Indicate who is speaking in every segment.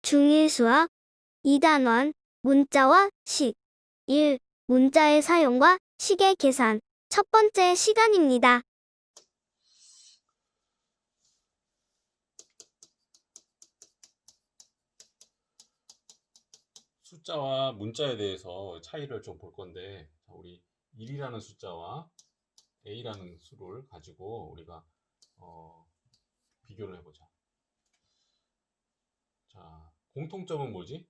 Speaker 1: 중일수학 2단원 문자와 식 1. 문자의 사용과 식의 계산 첫 번째 시간입니다.
Speaker 2: 숫자와 문자에 대해서 차이를 좀 볼 건데, 우리 1이라는 숫자와 a라는 수를 가지고 우리가 비교를 해보자. 자, 공통점은 뭐지?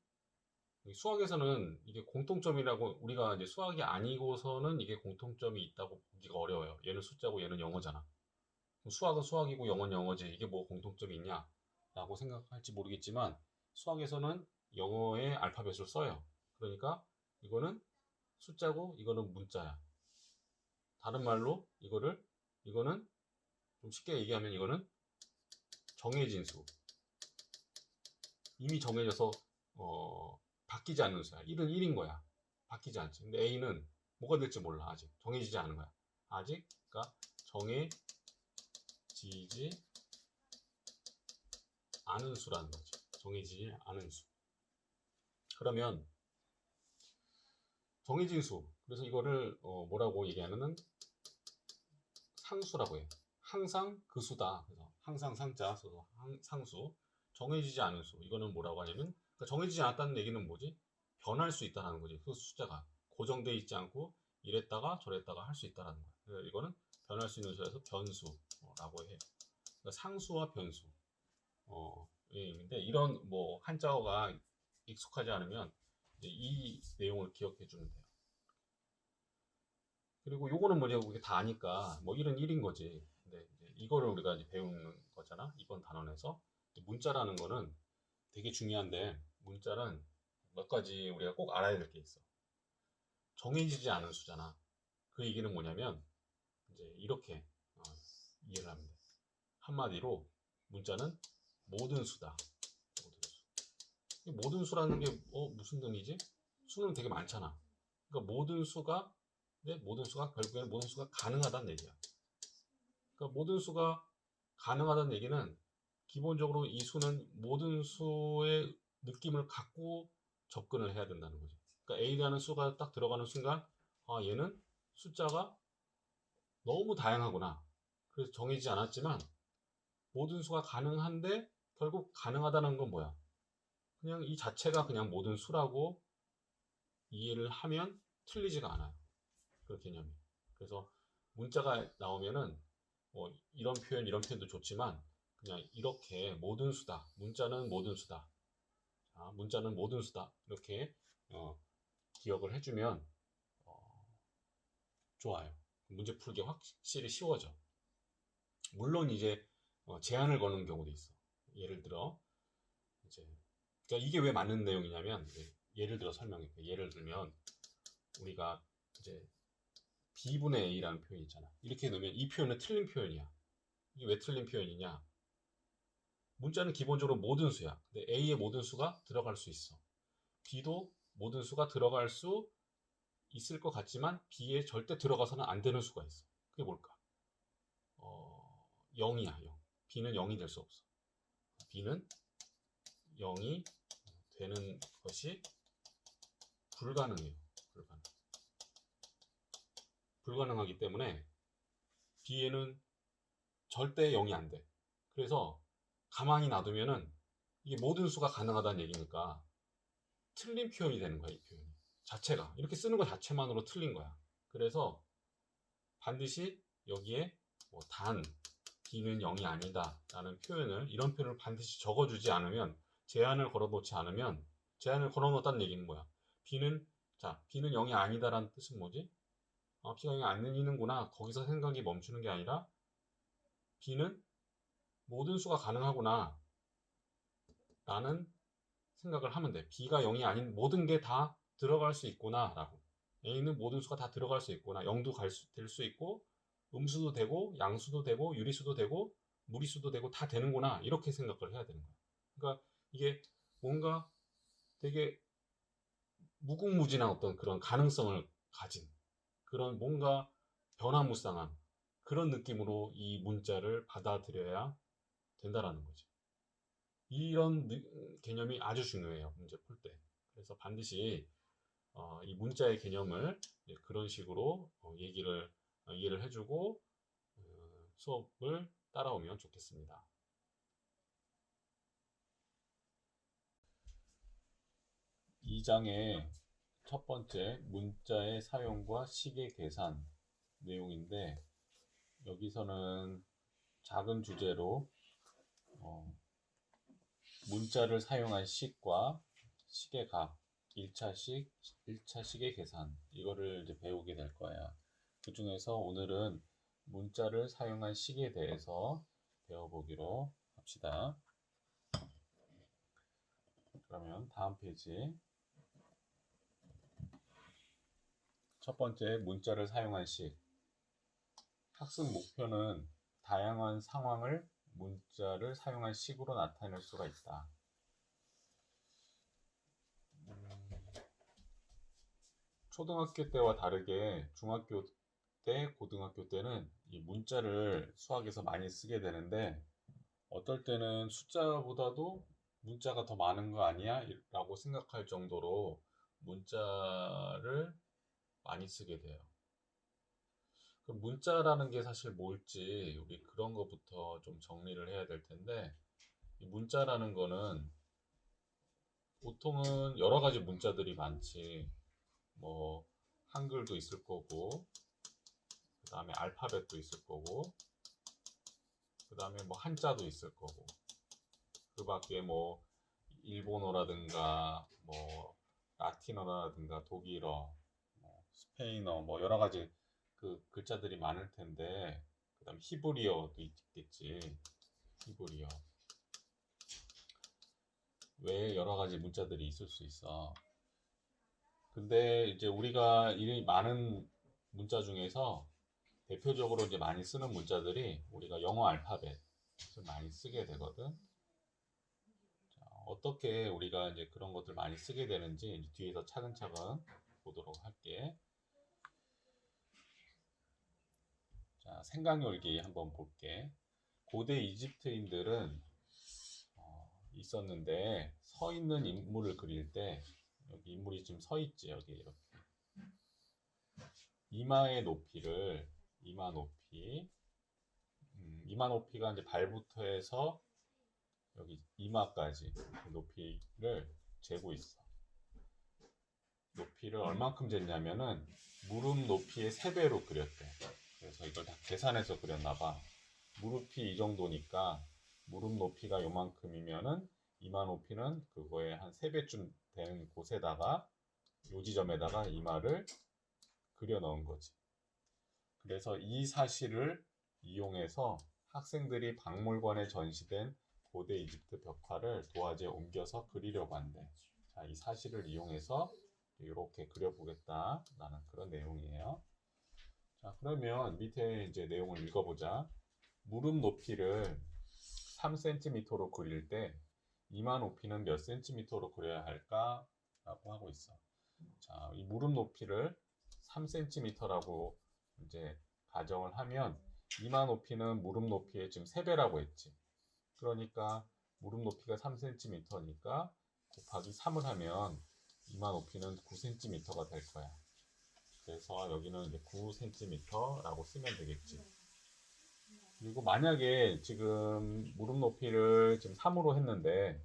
Speaker 2: 수학에서는 이게 공통점이라고, 우리가 이제 수학이 아니고서는 이게 공통점이 있다고 보기가 어려워요. 얘는 숫자고 얘는 영어잖아. 수학은 수학이고 영어는 영어지. 이게 뭐 공통점이 있냐? 라고 생각할지 모르겠지만, 수학에서는 영어의 알파벳을 써요. 그러니까 이거는 숫자고 이거는 문자야. 다른 말로 이거는 좀 쉽게 얘기하면 이거는 정해진 수. 이미 정해져서 바뀌지 않는 수야. 1은 1인 거야. 바뀌지 않지. 근데 A는 뭐가 될지 몰라. 아직 정해지지 않은 거야. 아직 그러니까 정해지지 않은 수라는 거지. 정해지지 않은 수. 그러면 정해진 수. 그래서 이거를 뭐라고 얘기하면은 상수라고 해요. 항상 그 수다. 그래서 항상 상자 써서 상수. 정해지지 않은 수. 이거는 뭐라고 하냐면, 그러니까 정해지지 않았다는 얘기는 뭐지? 변할 수 있다는 거지. 그 숫자가 고정되어 있지 않고 이랬다가 저랬다가 할 수 있다는 거야. 그래서 이거는 변할 수 있는 수에서 변수라고 해요. 그러니까 상수와 변수. 예, 이런 뭐 한자어가 익숙하지 않으면 이 내용을 기억해 주면 돼요. 그리고 요거는 뭐냐, 우리가 다 아니까 뭐 1은 1인 거지. 근데 이거를 우리가 이제 배우는 거잖아. 이번 단원에서. 문자라는 거는 되게 중요한데, 문자는 몇 가지 우리가 꼭 알아야 될 게 있어. 정해지지 않은 수잖아. 그 얘기는 뭐냐면 이제 이렇게 이해를 하면 돼. 한마디로 문자는 모든 수다. 모든 수. 모든 수라는 게 무슨 의미지? 수는 되게 많잖아. 그러니까 모든 수가 결국에는 모든 수가 가능하다는 얘기야. 그러니까 모든 수가 가능하다는 얘기는 기본적으로 이 수는 모든 수의 느낌을 갖고 접근을 해야 된다는 거죠. 그러니까 A라는 수가 딱 들어가는 순간, 아, 얘는 숫자가 너무 다양하구나. 그래서 정해지지 않았지만 모든 수가 가능한데, 결국 가능하다는 건 뭐야? 그냥 이 자체가 그냥 모든 수라고 이해를 하면 틀리지가 않아요. 그 개념이. 그래서 문자가 나오면은 이런 표현도 좋지만, 그냥 이렇게 모든 수다. 문자는 모든 수다. 자, 문자는 모든 수다. 이렇게 기억을 해주면 좋아요. 문제 풀기 확실히 쉬워져. 물론 이제 제한을 거는 경우도 있어. 예를 들어 이제, 그러니까 이게 왜 맞는 내용이냐면, 예를 들어 설명해. 예를 들면 우리가 이제 b분의 a라는 표현이 있잖아. 이렇게 넣으면 이 표현은 틀린 표현이야. 이게 왜 틀린 표현이냐? 문자는 기본적으로 모든 수야. 근데 A의 모든 수가 들어갈 수 있어. B도 모든 수가 들어갈 수 있을 것 같지만 B에 절대 들어가서는 안 되는 수가 있어. 그게 뭘까? 0이야, 0. B는 0이 될 수 없어. B는 0이 되는 것이 불가능해요. 불가능하기 때문에 B에는 절대 0이 안 돼. 그래서 가만히 놔두면은 이게 모든 수가 가능하다는 얘기니까 틀린 표현이 되는 거야, 이 표현이. 자체가. 이렇게 쓰는 것 자체만으로 틀린 거야. 그래서 반드시 여기에 b는 0이 아니다 라는 표현을, 이런 표현을 반드시 적어주지 않으면, 제한을 걸어놓지 않으면, 제한을 걸어놓았다는 얘기는 뭐야? b는 0이 아니다 라는 뜻은 뭐지? b가 0이 아니는구나. 거기서 생각이 멈추는 게 아니라 b는 모든 수가 가능하구나 라는 생각을 하면 돼. b가 0이 아닌 모든 게 다 들어갈 수 있구나 라고. a는 모든 수가 다 들어갈 수 있구나. 0도 될 수 있고, 음수도 되고, 양수도 되고, 유리수도 되고, 무리수도 되고, 다 되는구나. 이렇게 생각을 해야 되는 거야. 그러니까 이게 뭔가 되게 무궁무진한 어떤 그런 가능성을 가진, 그런 뭔가 변화무쌍한 그런 느낌으로 이 문자를 받아들여야 된다라는 거지. 이런 개념이 아주 중요해요. 문제 풀 때. 그래서 반드시 이 문자의 개념을 그런 식으로 이해를 해주고 수업을 따라오면 좋겠습니다. 2장의 첫 번째 문자의 사용과 시계 계산 내용인데, 여기서는 작은 주제로 문자를 사용한 식과 식의 값, 1차식, 1차 식의 계산, 이거를 이제 배우게 될 거예요. 그 중에서 오늘은 문자를 사용한 식에 대해서 배워보기로 합시다. 그러면 다음 페이지. 첫 번째, 문자를 사용한 식. 학습 목표는 다양한 상황을 문자를 사용한 식으로 나타낼 수가 있다. 초등학교 때와 다르게 중학교 때, 고등학교 때는 이 문자를 수학에서 많이 쓰게 되는데, 어떨 때는 숫자보다도 문자가 더 많은 거 아니야? 라고 생각할 정도로 문자를 많이 쓰게 돼요. 그럼 문자라는 게 사실 뭘지 우리 그런 것부터 좀 정리를 해야 될 텐데, 이 문자라는 거는 보통은 여러 가지 문자들이 많지. 뭐 한글도 있을 거고, 그 다음에 알파벳도 있을 거고, 그 다음에 뭐 한자도 있을 거고, 그 밖에 뭐 일본어라든가 뭐 라틴어라든가 독일어, 뭐 스페인어, 뭐 여러 가지 그 글자들이 많을 텐데, 그 다음에 히브리어도 있겠지. 히브리어. 왜 여러 가지 문자들이 있을 수 있어. 근데 이제 우리가 이 많은 문자 중에서 대표적으로 이제 많이 쓰는 문자들이 우리가 영어 알파벳을 많이 쓰게 되거든. 자, 어떻게 우리가 이제 그런 것들 많이 쓰게 되는지 이제 뒤에서 차근차근 보도록 할게. 자, 생각놀기 한번 볼게. 고대 이집트인들은 있었는데, 서 있는 인물을 그릴 때 여기 인물이 지금 서 있지. 여기 이렇게 이마의 높이를 이마 높이가 이제 발부터 해서 여기 이마까지 높이를 재고 있어. 높이를 얼만큼 쟀냐면은 무릎 높이의 3배로 그렸대. 그래서 이걸 다 계산해서 그렸나 봐. 무릎이 이 정도니까 무릎 높이가 요만큼이면은 이마 높이는 그거의 한 3배쯤 되는 곳에다가 요 지점에다가 이마를 그려 넣은 거지. 그래서 이 사실을 이용해서 학생들이 박물관에 전시된 고대 이집트 벽화를 도화지에 옮겨서 그리려고 한대. 자, 이 사실을 이용해서 이렇게 그려보겠다라는 그런 내용이에요. 자, 그러면 밑에 이제 내용을 읽어보자. 무릎 높이를 3cm로 그릴 때 이마 높이는 몇 cm로 그려야 할까? 라고 하고 있어. 자, 이 무릎 높이를 3cm라고 이제 가정을 하면 이마 높이는 무릎 높이의 지금 3배라고 했지. 그러니까 무릎 높이가 3cm니까 곱하기 3을 하면 이마 높이는 9cm가 될 거야. 그래서 여기는 이제 9cm라고 쓰면 되겠지. 그리고 만약에 지금 무릎 높이를 지금 3으로 했는데,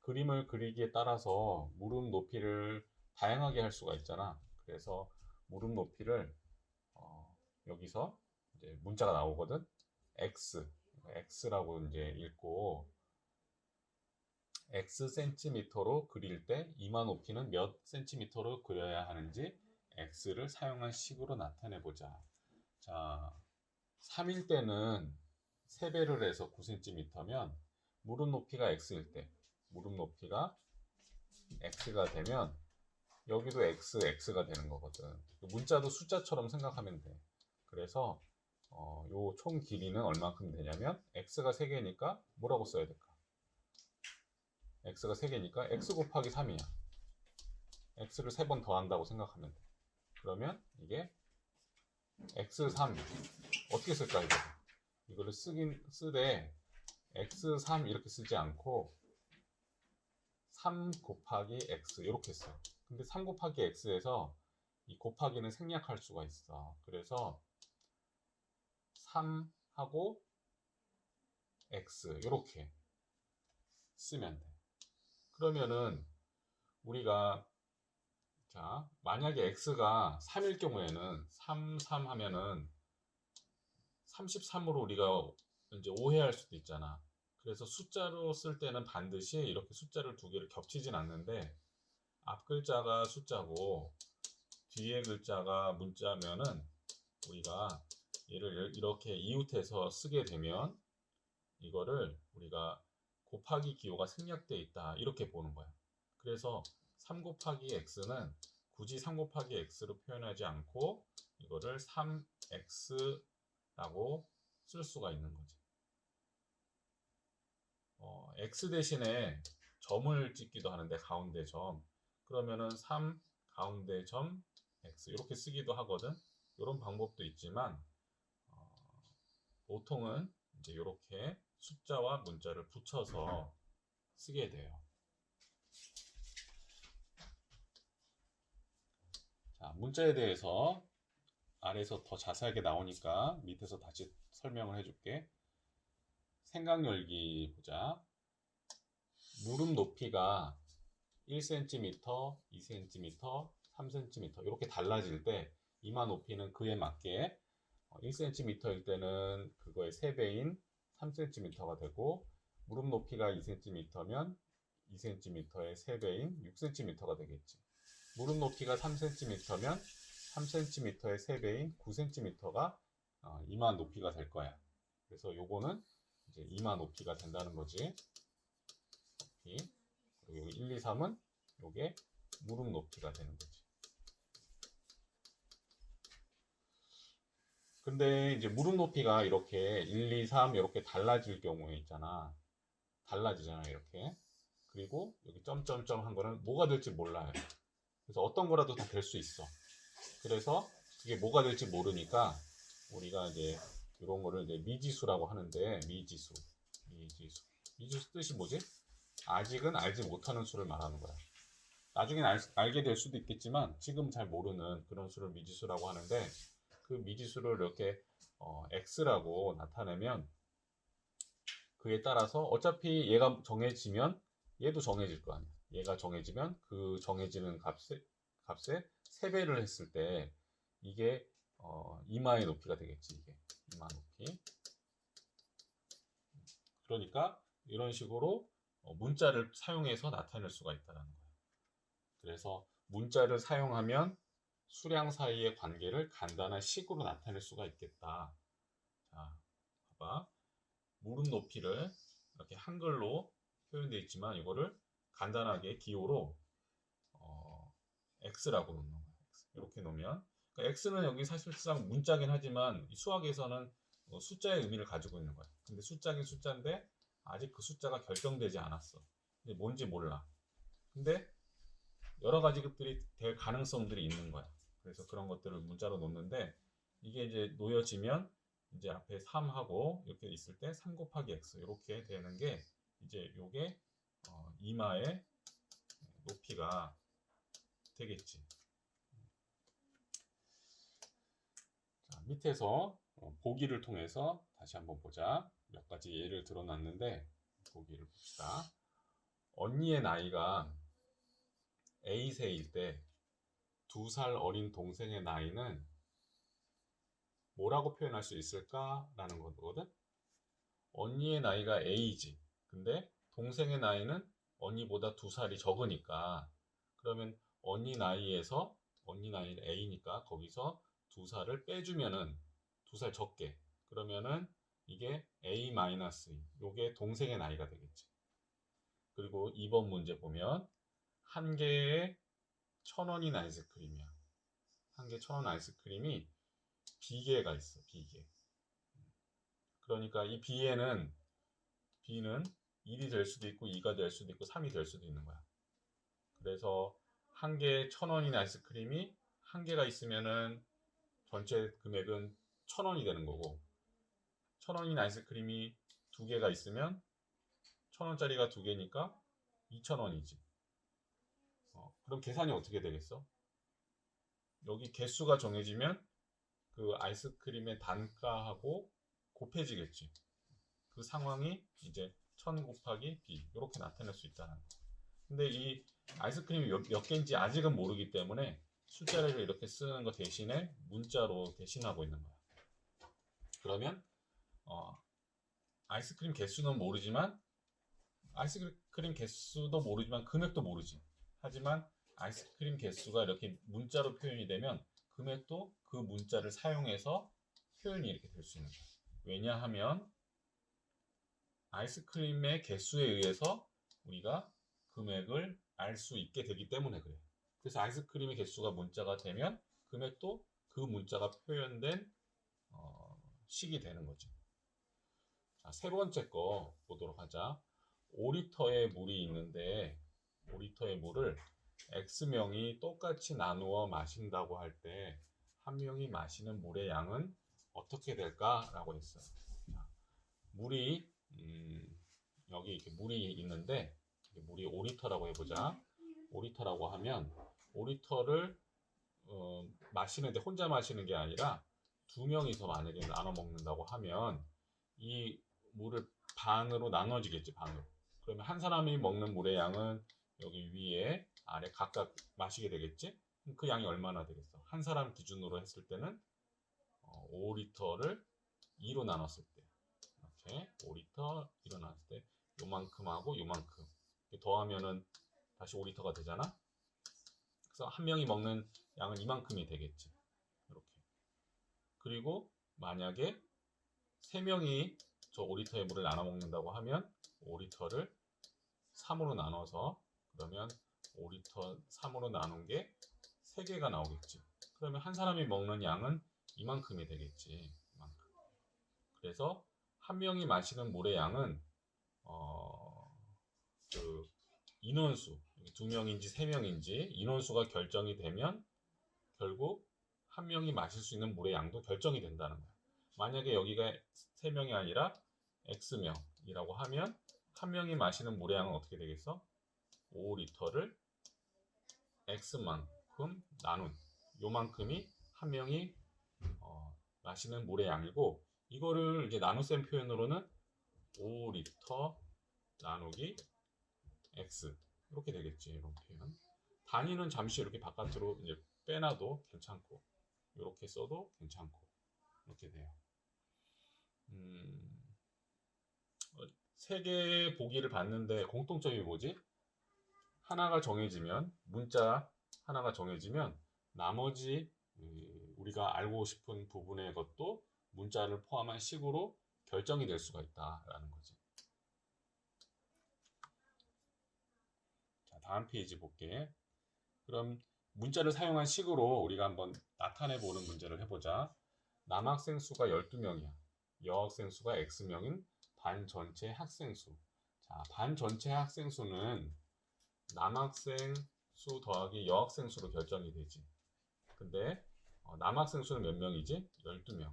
Speaker 2: 그림을 그리기에 따라서 무릎 높이를 다양하게 할 수가 있잖아. 그래서 무릎 높이를 여기서 이제 문자가 나오거든. x라고 이제 읽고, x 센티미터로 그릴 때 이마 높이는 몇 센티미터로 그려야 하는지 x를 사용한 식으로 나타내 보자. 자, 3일 때는 3배를 해서 9cm면 무릎 높이가 x일 때, 무릎 높이가 x가 되면 여기도 x가 되는 거거든. 문자도 숫자처럼 생각하면 돼. 그래서 요 총 길이는 얼만큼 되냐면 x가 3개니까 뭐라고 써야 될까? x가 3개니까 x 곱하기 3이야. x를 3번 더한다고 생각하면 돼. 그러면 이게 x3 어떻게 쓸까 이거? 이거를 쓰되 x3 이렇게 쓰지 않고 3 곱하기 x 이렇게 써요. 근데 3 곱하기 x에서 이 곱하기는 생략할 수가 있어. 그래서 3하고 x 이렇게 쓰면 돼. 그러면은 우리가 자, 만약에 x가 3일 경우에는 3 하면은 33으로 우리가 이제 오해할 수도 있잖아. 그래서 숫자로 쓸 때는 반드시 이렇게 숫자를 두 개를 겹치진 않는데 앞 글자가 숫자고 뒤에 글자가 문자면은 우리가 얘를 이렇게 이웃해서 쓰게 되면 이거를 우리가 곱하기 기호가 생략되어 있다 이렇게 보는 거야. 그래서 3 곱하기 x는 굳이 3 곱하기 x로 표현하지 않고 이거를 3x라고 쓸 수가 있는 거지. x 대신에 점을 찍기도 하는데 가운데 점. 그러면은 3 가운데 점 x 이렇게 쓰기도 하거든. 이런 방법도 있지만 보통은 이제 이렇게 숫자와 문자를 붙여서 쓰게 돼요. 자, 문자에 대해서 아래에서 더 자세하게 나오니까 밑에서 다시 설명을 해줄게. 생각 열기 보자. 무릎 높이가 1cm, 2cm, 3cm 이렇게 달라질 때 이마 높이는 그에 맞게 1cm일 때는 그거의 3배인 3cm가 되고 무릎 높이가 2cm면 2cm의 3배인 6cm가 되겠지. 무릎 높이가 3cm면 3cm의 3배인 9cm가 이마 높이가 될 거야. 그래서 요거는 이제 이마 높이가 된다는 거지. 높이. 그리고 1, 2, 3은 요게 무릎 높이가 되는 거지. 근데 이제 무릎 높이가 이렇게 1, 2, 3 이렇게 달라질 경우에 있잖아. 달라지잖아, 이렇게. 그리고 여기 점점점 한 거는 뭐가 될지 몰라요. 그래서 어떤 거라도 다 될 수 있어. 그래서 그게 뭐가 될지 모르니까 우리가 이제 이런 거를 이제 미지수라고 하는데 미지수. 미지수 뜻이 뭐지? 아직은 알지 못하는 수를 말하는 거야. 나중엔 알게 될 수도 있겠지만 지금 잘 모르는 그런 수를 미지수라고 하는데 그 미지수를 이렇게 x라고 나타내면 그에 따라서 어차피 얘가 정해지면 얘도 정해질 거 아니야. 얘가 정해지면 그 정해지는 값에 3배를 했을 때 이게 이마의 높이가 되겠지. 이게 이마 높이. 그러니까 이런 식으로 문자를 사용해서 나타낼 수가 있다는 거예요. 그래서 문자를 사용하면 수량 사이의 관계를 간단한 식으로 나타낼 수가 있겠다. 자, 봐봐. 무릎 높이를 이렇게 한글로 표현되어 있지만 이거를 간단하게 기호로 x라고 놓는 거예요. 이렇게 놓으면 그러니까 x는 여기 사실상 문자긴 하지만 수학에서는 숫자의 의미를 가지고 있는 거야. 근데 숫자긴 숫자인데 아직 그 숫자가 결정되지 않았어. 근데 뭔지 몰라. 근데 여러 가지 것들이 될 가능성들이 있는 거야. 그래서 그런 것들을 문자로 놓는데 이게 이제 놓여지면 이제 앞에 3하고 이렇게 있을 때 3 곱하기 x 이렇게 되는 게 이제 요게 이마의 높이가 되겠지. 자, 밑에서 보기를 통해서 다시 한번 보자. 몇 가지 예를 들어놨는데 보기를 봅시다. 언니의 나이가 A세일 때 2살 어린 동생의 나이는 뭐라고 표현할 수 있을까라는 거거든. 언니의 나이가 A지. 근데 동생의 나이는 언니보다 2살이 적으니까 그러면 언니 나이는 A니까 거기서 2살을 빼주면은 2살 적게 그러면은 이게 A-2 요게 동생의 나이가 되겠지. 그리고 2번 문제 보면 한 개에 1,000원인 아이스크림이야. 한 개 1,000원 아이스크림이 B개가 있어. B개. 그러니까 이 B는 1이 될 수도 있고 2가 될 수도 있고 3이 될 수도 있는 거야. 그래서 한 개에 1,000원인 아이스크림이 한 개가 있으면은 전체 금액은 1,000원이 되는 거고 1,000원인 아이스크림이 두 개가 있으면 1,000원짜리가 두 개니까 2,000원이지. 그럼 계산이 어떻게 되겠어? 여기 개수가 정해지면 그 아이스크림의 단가하고 곱해지겠지. 그 상황이 이제 1000 곱하기 b 이렇게 나타낼 수 있다는 거. 근데 이 아이스크림이 몇 개인지 아직은 모르기 때문에 숫자를 이렇게 쓰는 거 대신에 문자로 대신하고 있는 거야. 그러면 아이스크림 개수는 모르지만 아이스크림 개수도 모르지만 금액도 모르지. 하지만 아이스크림 개수가 이렇게 문자로 표현이 되면 금액도 그 문자를 사용해서 표현이 이렇게 될 수 있는 거야. 왜냐하면 아이스크림의 개수에 의해서 우리가 금액을 알 수 있게 되기 때문에 그래. 그래서 아이스크림의 개수가 문자가 되면 금액도 그 문자가 표현된 식이 되는 거지. 자, 세 번째 거 보도록 하자. 5리터의 물이 있는데 5리터의 물을 X명이 똑같이 나누어 마신다고 할 때 한 명이 마시는 물의 양은 어떻게 될까라고 했어요. 자, 물이 여기 이렇게 물이 있는데 물이 5리터라고 해보자. 5리터라고 하면 5리터를 마시는데 혼자 마시는 게 아니라 두 명이서 만약에 나눠 먹는다고 하면 이 물을 반으로 나눠지겠지, 반으로. 그러면 한 사람이 먹는 물의 양은 여기 위에 아래 각각 마시게 되겠지? 그 양이 얼마나 되겠어? 한 사람 기준으로 했을 때는 5리터를 2로 나눴을 때 이렇게 5리터 2로 나눴을 때 요만큼 하고 요만큼 더하면은 다시 5리터가 되잖아? 그래서 한 명이 먹는 양은 이만큼이 되겠지. 이렇게. 그리고 만약에 3명이 저 5리터의 물을 나눠 먹는다고 하면 5리터를 3으로 나눠서 그러면 5리터 3으로 나눈 게 3개가 나오겠지. 그러면 한 사람이 먹는 양은 이만큼이 되겠지. 이만큼. 그래서 한 명이 마시는 물의 양은 그 인원수, 두 명인지 세 명인지 인원수가 결정이 되면 결국 한 명이 마실 수 있는 물의 양도 결정이 된다는 거야. 만약에 여기가 3명이 아니라 X명이라고 하면 한 명이 마시는 물의 양은 어떻게 되겠어? 5리터를 X만큼 나눈 요만큼이 한 명이 마시는 물의 양이고 이거를 이제 나눗셈 표현으로는 5리터 나누기 X 이렇게 되겠지. 이런 표현. 단위는 잠시 이렇게 바깥으로 이제 빼놔도 괜찮고 이렇게 써도 괜찮고 이렇게 돼요. 세 개의 보기를 봤는데 공통점이 뭐지? 하나가 정해지면 문자 하나가 정해지면 나머지 우리가 알고 싶은 부분의 것도 문자를 포함한 식으로 결정이 될 수가 있다라는 거지. 자, 다음 페이지 볼게. 그럼 문자를 사용한 식으로 우리가 한번 나타내 보는 문제를 해보자. 남학생 수가 12명이야. 여학생 수가 X명인 반 전체 학생 수. 자, 반 전체 학생 수는 남학생 수 더하기 여학생 수로 결정이 되지. 근데 남학생 수는 몇 명이지? 12명.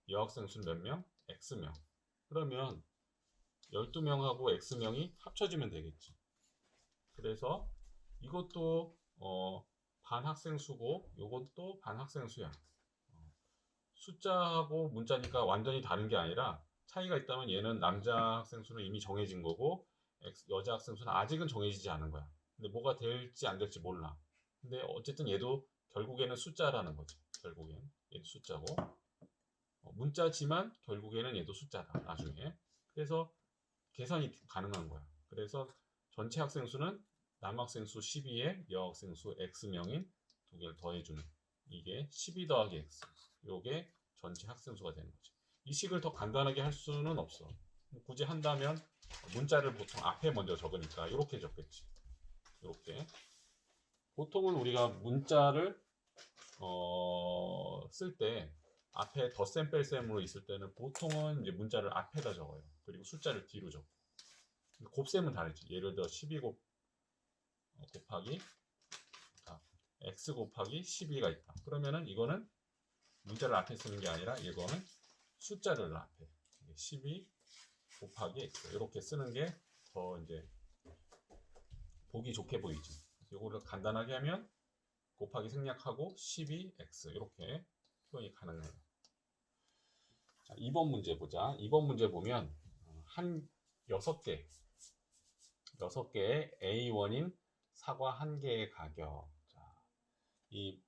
Speaker 2: 여학생 수는 몇 명? X명. 그러면 12명하고 X명이 합쳐지면 되겠지. 그래서 이것도 반 학생 수고 이것도 반 학생 수야. 숫자하고 문자니까 완전히 다른 게 아니라 차이가 있다면 얘는 남자 학생 수는 이미 정해진 거고 여자 학생 수는 아직은 정해지지 않은 거야. 근데 뭐가 될지 안 될지 몰라. 근데 어쨌든 얘도 결국에는 숫자라는 거지. 결국엔 얘도 숫자고 문자지만 결국에는 얘도 숫자다. 나중에. 그래서 계산이 가능한 거야. 그래서 전체 학생 수는 남학생 수 12에 여학생 수 X명인 두 개를 더해주는 이게 12 더하기 X. 요게 전체 학생 수가 되는 거지. 이 식을 더 간단하게 할 수는 없어. 굳이 한다면 문자를 보통 앞에 먼저 적으니까 이렇게 적겠지. 이렇게. 보통은 우리가 문자를 쓸 때 앞에 덧셈 뺄셈으로 있을 때는 보통은 이제 문자를 앞에다 적어요. 그리고 숫자를 뒤로 적고. 곱셈은 다르지. 예를 들어 12 곱하기 x 곱하기 12가 있다. 그러면은 이거는 문자를 앞에 쓰는 게 아니라 이거는 숫자를 앞에 12 곱하기 x 이렇게 쓰는 게 더 이제 보기 좋게 보이지. 요거를 간단하게 하면 곱하기 생략하고 12x 이렇게 표현이 가능해요. 자, 2번 문제 보자. 2번 문제 보면 한 6개의 A1인 사과 1개의 가격. 자, 이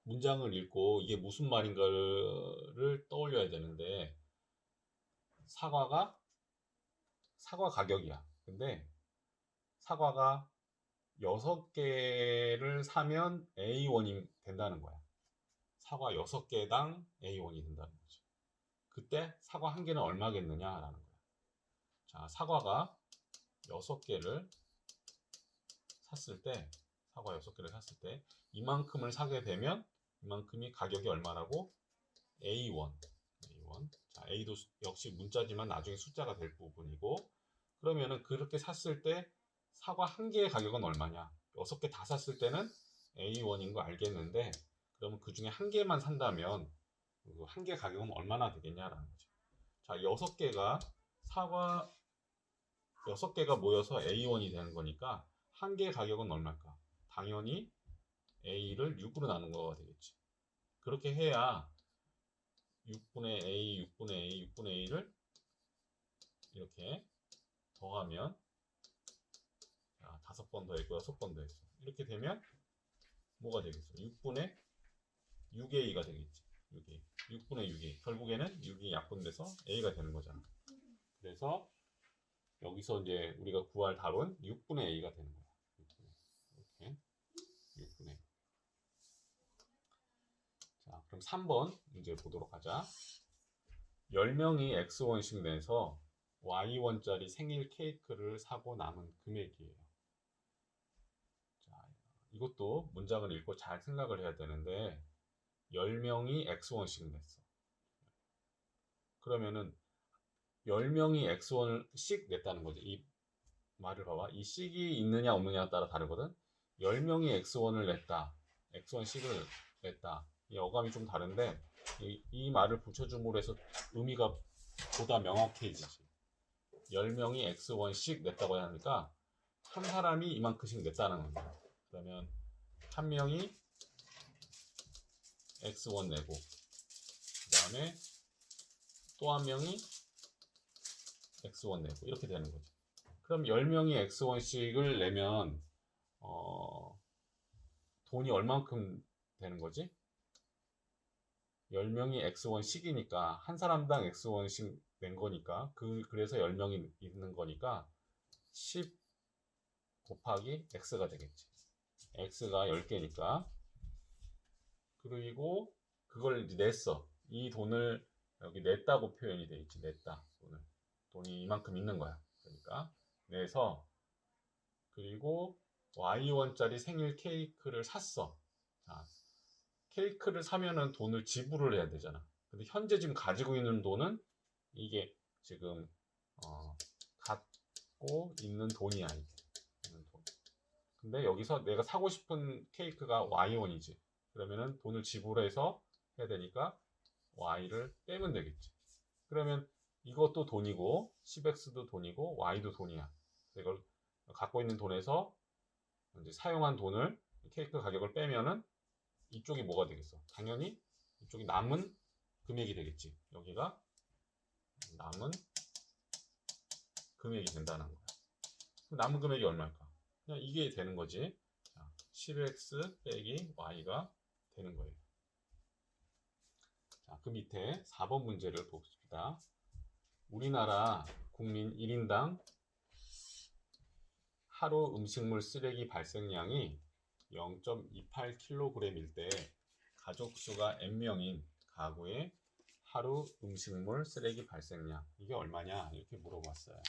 Speaker 2: 문장을 읽고 이게 무슨 말인가를 떠올려야 되는데 사과 가격이야. 근데 사과가 6개를 사면 A1이 된다는 거야. 사과 6개당 A1이 된다는 거지. 그때 사과 1개는 얼마겠느냐라는 거야. 자, 사과가 6개를 샀을 때, 사과 6개를 샀을 때, 이만큼을 사게 되면, 이만큼이 가격이 얼마라고? A1. 자, A도 역시 문자지만 나중에 숫자가 될 부분이고, 그러면은 그렇게 샀을 때, 사과 1개의 가격은 얼마냐? 6개 다 샀을 때는 A1인 거 알겠는데, 그러면 그 중에 1개만 산다면, 그 1개 가격은 얼마나 되겠냐라는 거죠. 자, 6개가 모여서 A1이 되는 거니까, 1개의 가격은 얼마일까? 당연히 A를 6으로 나눈 거가 되겠지. 그렇게 해야 6분의 A, 6분의 A, 6분의 A를 이렇게 더하면 5번 더했고 6번 더했어. 이렇게 되면 뭐가 되겠어? 6분의 6A가 되겠지. 6A. 6분의 6A. 결국에는 6이 약분돼서 A가 되는 거잖아. 그래서 여기서 이제 우리가 구할 답은 6분의 A가 되는 거야. 6분의. 이렇게 6분의 A. 자, 그럼 3번 문제 보도록 하자. 10명이 X1씩 내서 Y1짜리 생일 케이크를 사고 남은 금액이에요. 자, 이것도 문장을 읽고 잘 생각을 해야 되는데 10명이 X1씩 냈어. 그러면은 10명이 X1씩 냈다는 거지. 이 말을 봐봐. 이 씩이 있느냐 없느냐에 따라 다르거든. 10명이 X1을 냈다. X1씩을 냈다. 이 어감이 좀 다른데 이 말을 붙여줌으로 해서 의미가 보다 명확해지지. 10명이 X1씩 냈다고 하니까 한 사람이 이만큼씩 냈다는 거야. 그러면 한 명이 X1 내고 그 다음에 또 한 명이 X1 내고 이렇게 되는 거지. 그럼 10명이 X1씩을 내면 돈이 얼만큼 되는 거지? 10명이 X1씩이니까 한 사람당 X1씩 낸 거니까 그래서 10명이 있는 거니까 10 곱하기 X가 되겠지. X가 10개니까 그리고 그걸 이제 냈어. 이 돈을 여기 냈다고 표현이 돼 있지. 냈다. 돈이 이만큼 있는 거야. 그러니까 내서 그리고 Y1짜리 생일 케이크를 샀어. 자, 케이크를 사면은 돈을 지불을 해야 되잖아. 근데 현재 지금 가지고 있는 돈은 이게 지금 갖고 있는 돈이야. 이게. 근데 여기서 내가 사고 싶은 케이크가 Y1이지. 그러면은 돈을 지불해서 해야 되니까 Y를 빼면 되겠지. 그러면 이것도 돈이고 10X도 돈이고 Y도 돈이야. 이걸 갖고 있는 돈에서 이제 사용한 돈을 케이크 가격을 빼면은 이쪽이 뭐가 되겠어? 당연히 이쪽이 남은 금액이 되겠지. 여기가 남은 금액이 된다는 거야. 남은 금액이 얼마일까? 그냥 이게 되는 거지. 10x 빼기 y가 되는 거예요. 자, 그 밑에 4번 문제를 봅시다. 우리나라 국민 1인당 하루 음식물 쓰레기 발생량이 0.28kg일 때 가족 수가 n명인 가구의 하루 음식물 쓰레기 발생량 이게 얼마냐 이렇게 물어봤어요.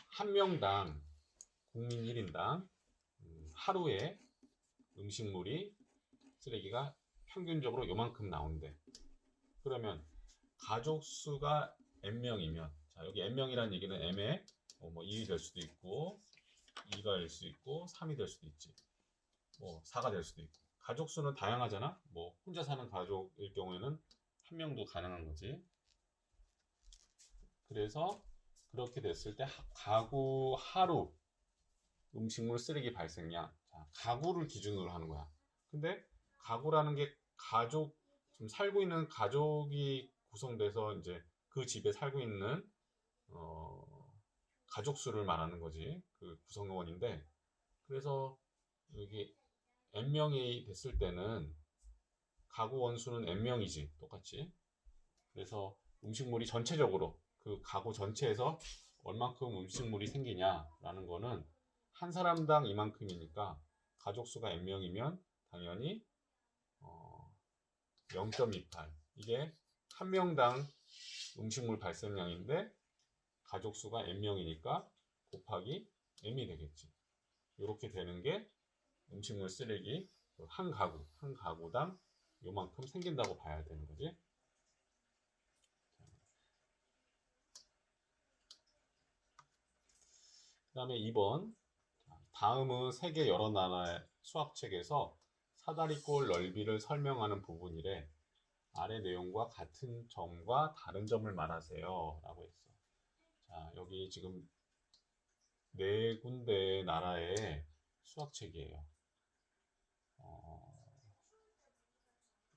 Speaker 2: 한 명당 국민 1인당 하루에 음식물이 쓰레기가 평균적으로 요만큼 나온대. 그러면 가족 수가 n명이면 자 여기 n명이라는 얘기는 m에 뭐 2이 될 수도 있고 2가 될 수도 있고 3이 될 수도 있지. 뭐 4가 될 수도 있고. 가족 수는 다양하잖아. 뭐 혼자 사는 가족일 경우에는 한 명도 가능한 거지. 그래서 그렇게 됐을 때 가구 하루 음식물 쓰레기 발생량. 자, 가구를 기준으로 하는 거야. 근데 가구라는 게 가족, 지금 살고 있는 가족이 구성돼서 이제 그 집에 살고 있는 가족 수를 말하는 거지. 그 구성원인데, 그래서 여기 n명이 됐을 때는 가구 원수는 n명이지, 똑같이. 그래서 음식물이 전체적으로 그 가구 전체에서 얼만큼 음식물이 생기냐라는 거는 한 사람당 이만큼이니까 가족 수가 n명이면 당연히 0.28, 이게 한 명당 음식물 발생량인데 가족 수가 n명이니까 곱하기 m이 되겠지. 이렇게 되는 게 음식물 쓰레기 한 가구당 요만큼 생긴다고 봐야 되는 거지. 그 다음에 2번. 다음은 세계 여러 나라의 수학책에서 사다리꼴 넓이를 설명하는 부분이래. 아래 내용과 같은 점과 다른 점을 말하세요. 라고 했어. 자, 여기 지금 네 군데 나라의 수학책이에요.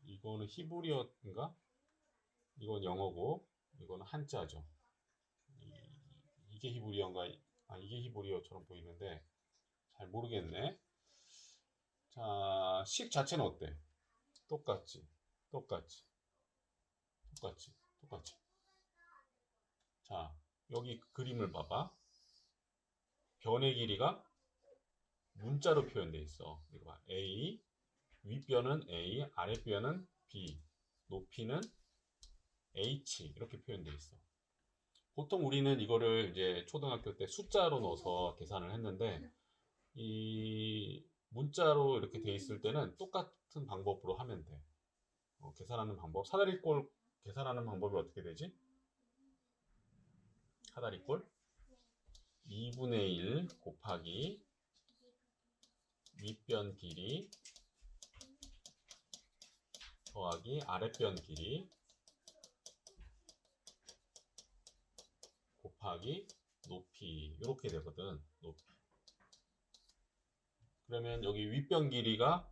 Speaker 2: 이거는 히브리어인가? 이건 영어고, 이거는 한자죠. 이게 히브리어인가? 이게 히브리어처럼 보이는데 잘 모르겠네. 자, 식 자체는 어때? 똑같지, 똑같지, 똑같지, 똑같지. 자, 여기 그림을 봐봐. 변의 길이가 문자로 표현되어 있어. 이거 봐. A, 윗변은 A, 아랫변은 B, 높이는 H, 이렇게 표현되어 있어. 보통 우리는 이거를 이제 초등학교 때 숫자로 넣어서 계산을 했는데, 이 문자로 이렇게 돼 있을 때는 똑같은 방법으로 하면 돼. 계산하는 방법. 사다리꼴 계산하는 방법이 어떻게 되지? 사다리꼴 2분의 1 곱하기 윗변 길이 더하기 아랫변 길이 곱하기 높이, 이렇게 되거든. 높이. 그러면 여기 윗변 길이가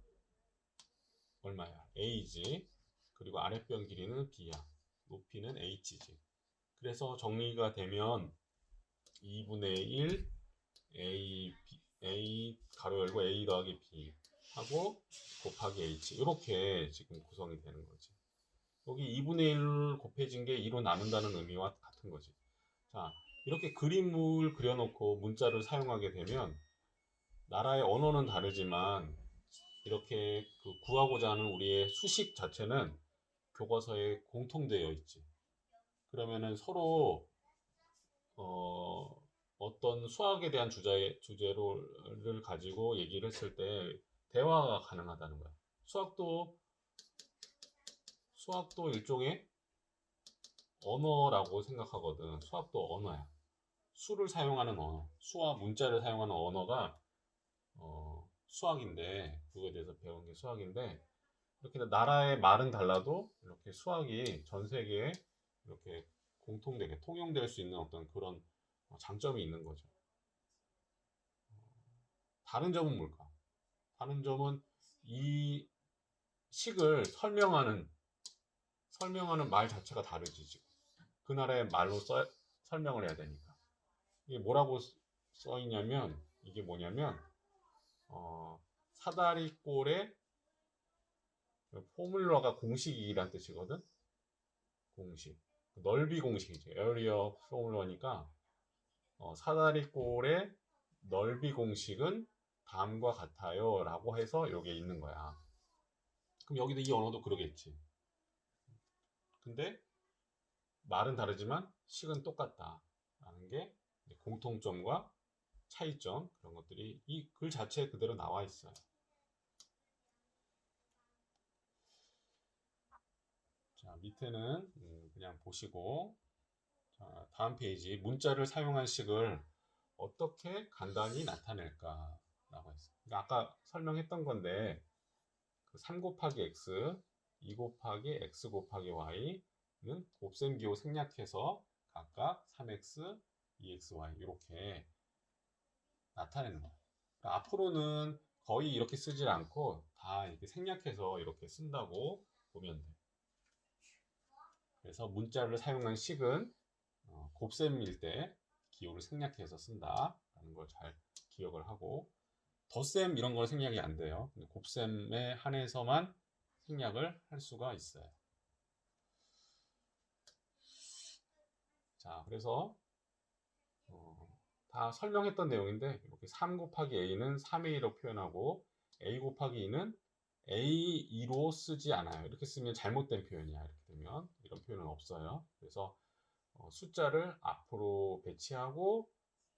Speaker 2: 얼마야? A지. 그리고 아랫변 길이는 B야. 높이는 H지. 그래서 정리가 되면 2분의 1 A 가로 열고 A 더하기 B 하고 곱하기 H, 이렇게 지금 구성이 되는 거지. 여기 2분의 1 곱해진 게 2로 나눈다는 의미와 같은 거지. 자, 이렇게 그림을 그려놓고 문자를 사용하게 되면 나라의 언어는 다르지만 이렇게 구하고자 하는 우리의 수식 자체는 교과서에 공통되어 있지. 그러면은 서로 어떤 수학에 대한 주제를 가지고 얘기를 했을 때 대화가 가능하다는 거야. 수학도 일종의 언어라고 생각하거든. 수학도 언어야. 수를 사용하는 언어, 수와 문자를 사용하는 언어가 수학인데, 그거에 대해서 배운 게 수학인데, 이렇게 나라의 말은 달라도 이렇게 수학이 전 세계에 이렇게 공통되게 통용될 수 있는 어떤 그런 장점이 있는 거죠. 다른 점은 뭘까? 다른 점은 이 식을 설명하는 말 자체가 다르지, 지금. 그 나라의 말로 설명을 해야 되니까. 이게 뭐라고 써 있냐면, 이게 뭐냐면, 사다리꼴의 포뮬러가 공식이란 뜻이거든? 공식. 넓이 공식이지. area formula니까, 사다리꼴의 넓이 공식은 다음과 같아요. 라고 해서 여기에 있는 거야. 그럼 여기도 이 언어도 그러겠지. 근데 말은 다르지만 식은 똑같다. 라는 게 공통점과 차이점, 그런 것들이 이 글 자체에 그대로 나와 있어요. 자, 밑에는 그냥 보시고, 자, 다음 페이지, 문자를 사용한 식을 어떻게 간단히 나타낼까 라고 했어요. 그러니까 아까 설명했던 건데, 3 곱하기 x, 2 곱하기 x 곱하기 y는 곱셈기호 생략해서 각각 3x, 2xy 이렇게 나타내는 거예요. 그러니까 앞으로는 거의 이렇게 쓰질 않고 다 이렇게 생략해서 이렇게 쓴다고 보면 돼. 그래서 문자를 사용한 식은 곱셈일 때 기호를 생략해서 쓴다라는 걸 잘 기억을 하고, 덧셈 이런 걸 생략이 안 돼요. 근데 곱셈에 한해서만 생략을 할 수가 있어요. 자, 그래서 다 설명했던 내용인데, 이렇게 3 곱하기 a는 3의 2로 표현하고 a 곱하기 2는 a2로 쓰지 않아요. 이렇게 쓰면 잘못된 표현이야. 이렇게 되면 이런 표현은 없어요. 그래서 숫자를 앞으로 배치하고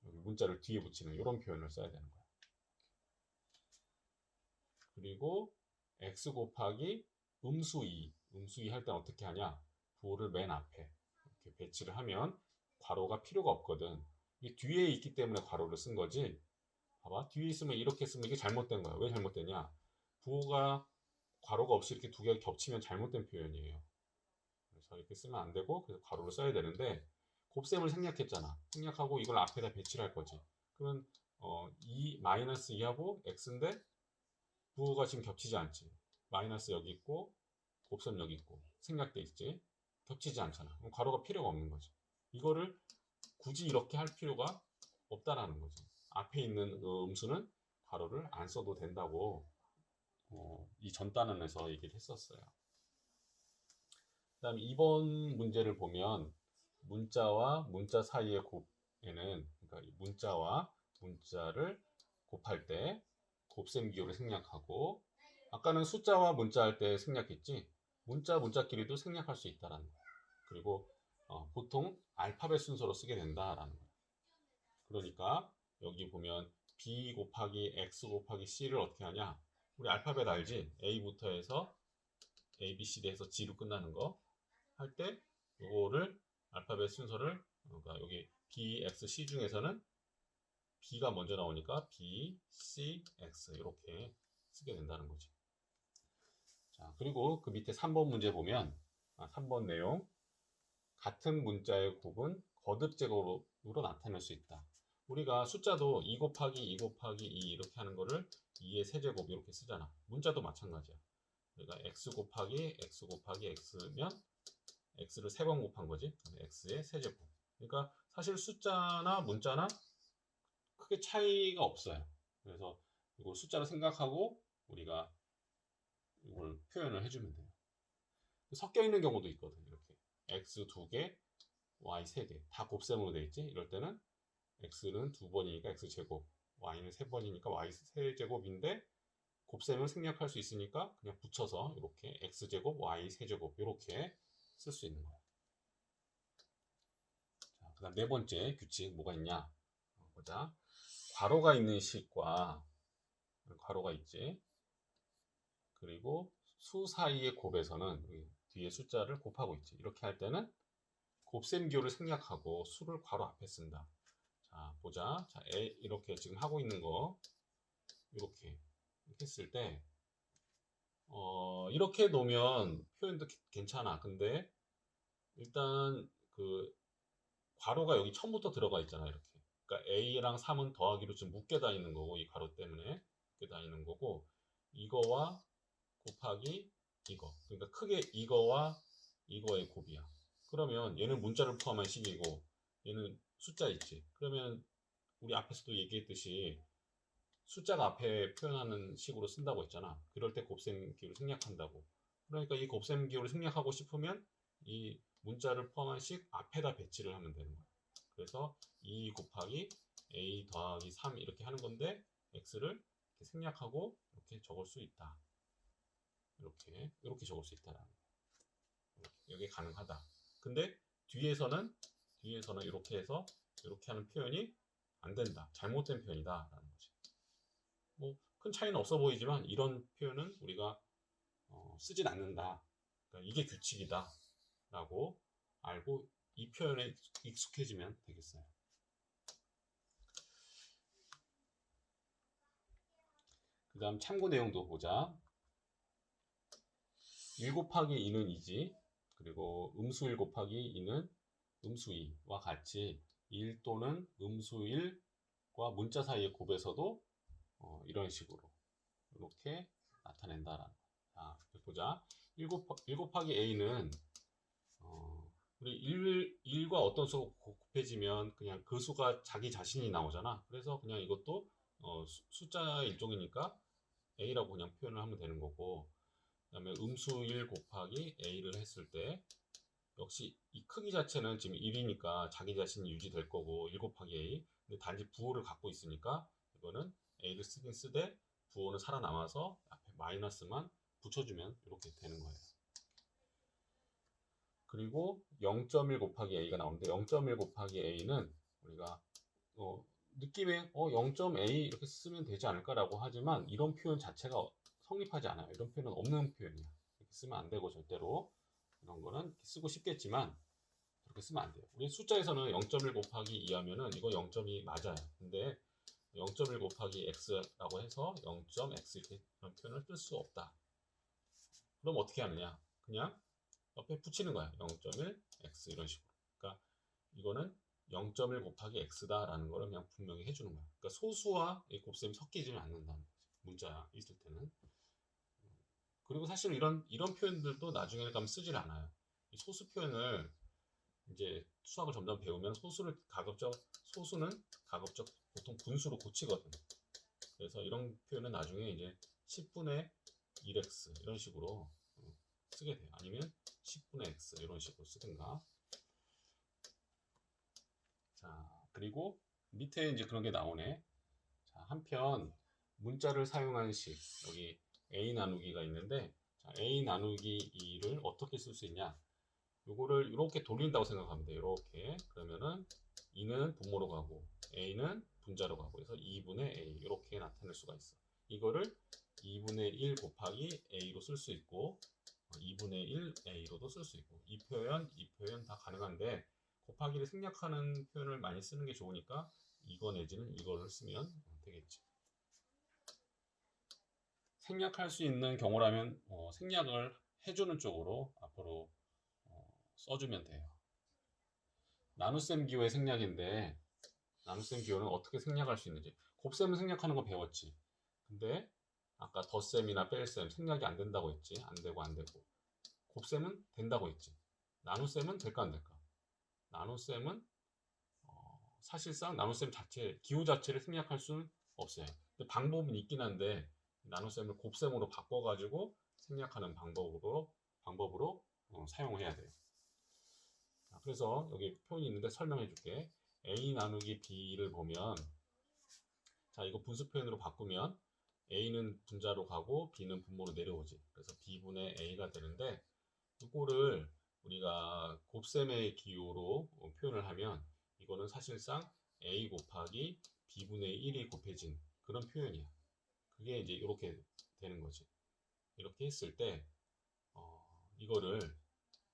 Speaker 2: 여기 문자를 뒤에 붙이는 이런 표현을 써야 되는 거야. 그리고 x 곱하기 음수 2, 음수 2 할 때 어떻게 하냐? 부호를 맨 앞에 이렇게 배치를 하면 괄호가 필요가 없거든. 이게 뒤에 있기 때문에 괄호를 쓴 거지. 봐봐, 뒤에 있으면 이렇게 쓰면 이게 잘못된 거야. 왜 잘못되냐? 부호가 괄호가 없이 이렇게 두 개가 겹치면 잘못된 표현이에요. 그래서 이렇게 쓰면 안 되고, 그래서 괄호를 써야 되는데, 곱셈을 생략했잖아. 생략하고 이걸 앞에다 배치를 할 거지. 그러면 2 마이너스 2하고 x인데 부호가 지금 겹치지 않지. 마이너스 여기 있고 곱셈 여기 있고 생략돼 있지. 겹치지 않잖아. 그럼 괄호가 필요가 없는 거지. 이거를 굳이 이렇게 할 필요가 없다라는 거지. 앞에 있는 그 음수는 괄호를 안 써도 된다고 이 전 단원에서 얘기를 했었어요. 그 다음에 2번 문제를 보면 문자와 문자 사이의 곱에는, 그러니까 이 문자와 문자를 곱할 때 곱셈 기호를 생략하고, 아까는 숫자와 문자 할 때 생략했지, 문자끼리도 생략할 수 있다라는 거야. 그리고 보통 알파벳 순서로 쓰게 된다라는 거야. 그러니까 여기 보면 b 곱하기 x 곱하기 c를 어떻게 하냐? 우리 알파벳 알지? a부터 해서 a, b, c, d 해서 g로 끝나는 거 할 때 이거를 알파벳 순서를, 그러니까 여기 b, x, c 중에서는 b가 먼저 나오니까 b, c, x 이렇게 쓰게 된다는 거지. 자, 그리고 그 밑에 3번 문제 보면 3번 내용, 같은 문자의 곱은 거듭 제곱으로 나타낼 수 있다. 우리가 숫자도 2 곱하기 2 곱하기 2 이렇게 하는 거를 2의 세제곱 이렇게 쓰잖아. 문자도 마찬가지야. 그러니까 x 곱하기 x 곱하기 x면 x를 3번 곱한 거지. x의 세제곱. 그러니까 사실 숫자나 문자나 크게 차이가 없어요. 그래서 이거 숫자로 생각하고 우리가 이걸 표현을 해주면 돼요. 섞여 있는 경우도 있거든. 이렇게 x 2개, y 3개 다 곱셈으로 돼 있지. 이럴 때는 x는 2번이니까 x제곱, y는 3번이니까 y 세제곱인데 곱셈을 생략할 수 있으니까 그냥 붙여서 이렇게 x제곱, y 세제곱 이렇게 쓸 수 있는 거예요. 자, 그다음 네 번째 규칙 뭐가 있냐? 보자. 괄호가 있는 식과, 괄호가 있지. 그리고 수 사이의 곱에서는 뒤에 숫자를 곱하고 있지. 이렇게 할 때는 곱셈 기호를 생략하고 수를 괄호 앞에 쓴다. 자, 보자. 자, 이렇게 지금 하고 있는 거 이렇게 했을 때 이렇게 놓으면 표현도 괜찮아. 근데 일단 그 괄호가 여기 처음부터 들어가 있잖아. 이렇게. 그러니까 a랑 3은 더하기로 지금 묶여 다니는 거고, 이 괄호 때문에 묶여 다니는 거고, 이거와 곱하기 이거. 그러니까 크게 이거와 이거의 곱이야. 그러면 얘는 문자를 포함한 식이고 얘는 숫자 있지. 그러면 우리 앞에서도 얘기했듯이 숫자가 앞에 표현하는 식으로 쓴다고 했잖아. 그럴 때 곱셈 기호를 생략한다고. 그러니까 이 곱셈 기호를 생략하고 싶으면 이 문자를 포함한 식 앞에다 배치를 하면 되는 거야. 그래서 2 곱하기 a 더하기 3 이렇게 하는 건데 x를 이렇게 생략하고 이렇게 적을 수 있다. 이렇게 적을 수 있다라는 거야. 이게 가능하다. 근데 뒤에서는 이렇게 해서 이렇게 하는 표현이 안 된다. 잘못된 표현이다라는 거지. 뭐 큰 차이는 없어 보이지만 이런 표현은 우리가 쓰진 않는다. 그러니까 이게 규칙이다라고 알고 이 표현에 익숙해지면 되겠어요. 그 다음 참고 내용도 보자. 1 곱하기 2는 2지. 그리고 음수 1 곱하기 2는 음수 2와 같이 1 또는 음수 1과 문자 사이의 곱에서도 이런 식으로 이렇게 나타낸다라는 거야. 자, 보자. 1 곱하기 a는 우리 1과 어떤 수가 곱해지면 그냥 그 수가 자기 자신이 나오잖아. 그래서 그냥 이것도 숫자 일종이니까 a라고 그냥 표현을 하면 되는 거고, 그 다음에 음수 1 곱하기 a를 했을 때 역시 이 크기 자체는 지금 1이니까 자기 자신이 유지될 거고 1 곱하기 a. 근데 단지 부호를 갖고 있으니까 이거는 a를 쓰긴 쓰되 부호는 살아남아서 앞에 마이너스만 붙여주면 이렇게 되는 거예요. 그리고 0.1 곱하기 a가 나오는데 0.1 곱하기 a는 우리가 느낌에 0.a 이렇게 쓰면 되지 않을까라고 하지만 이런 표현 자체가 성립하지 않아요. 이런 표현은 없는 표현이야. 이렇게 쓰면 안 되고 절대로 이런 거는 쓰고 싶겠지만 그렇게 쓰면 안 돼요. 우리 숫자에서는 0.1 곱하기 2 하면은 이거 0.2 맞아요. 근데 0.1 곱하기 x라고 해서 0.x 이렇게 이런 표현을 쓸 수 없다. 그럼 어떻게 하느냐? 그냥 옆에 붙이는 거야. 0.1 x 이런 식으로. 그러니까 이거는 0.1 곱하기 x다라는 거를 그냥 분명히 해주는 거야. 그러니까 소수와 이 곱셈이 섞이지는 않는다는 거지. 문자 있을 때는. 그리고 사실 이런 표현들도 나중에 가면 쓰질 않아요. 이 소수 표현을 이제 수학을 점점 배우면 소수는 가급적 보통 분수로 고치거든. 그래서 이런 표현은 나중에 이제 10분의 1x 이런 식으로 쓰게 돼요. 아니면 10분의 x 이런 식으로 쓰든가. 자, 그리고 밑에 이제 그런 게 나오네. 자, 한편 문자를 사용한 식, 여기 a 나누기가 있는데, 자, a 나누기 2를 어떻게 쓸 수 있냐? 요거를 이렇게 돌린다고 생각하면 돼요. 이렇게. 그러면은 2는 분모로 가고 a는 분자로 가고 해서 2분의 a 이렇게 나타낼 수가 있어. 이거를 2분의 1 곱하기 a로 쓸 수 있고 2분의 1 a로도 쓸 수 있고 이 표현 다 가능한데 곱하기를 생략하는 표현을 많이 쓰는 게 좋으니까 이거 내지는 이거를 쓰면 되겠지. 생략할 수 있는 경우라면 생략을 해주는 쪽으로 앞으로 써주면 돼요. 나눗셈 기호의 생략인데 나눗셈 기호는 어떻게 생략할 수 있는지. 곱셈은 생략하는 거 배웠지. 근데 아까 덧셈이나 뺄셈 생략이 안 된다고 했지. 안 되고 안 되고. 곱셈은 된다고 했지. 나눗셈은 될까 안 될까? 나눗셈은 사실상 나눗셈 자체 기호 자체를 생략할 수는 없어요. 근데 방법은 있긴 한데 나눗셈을 곱셈으로 바꿔가지고 생략하는 방법으로 사용해야 돼요. 그래서 여기 표현이 있는데 설명해 줄게. a 나누기 b를 보면 자 이거 분수 표현으로 바꾸면 a는 분자로 가고 b는 분모로 내려오지. 그래서 b분의 a가 되는데 이거를 우리가 곱셈의 기호로 표현을 하면 이거는 사실상 a 곱하기 b분의 1이 곱해진 그런 표현이야. 그게 이제 이렇게 되는 거지. 이렇게 했을 때 이거를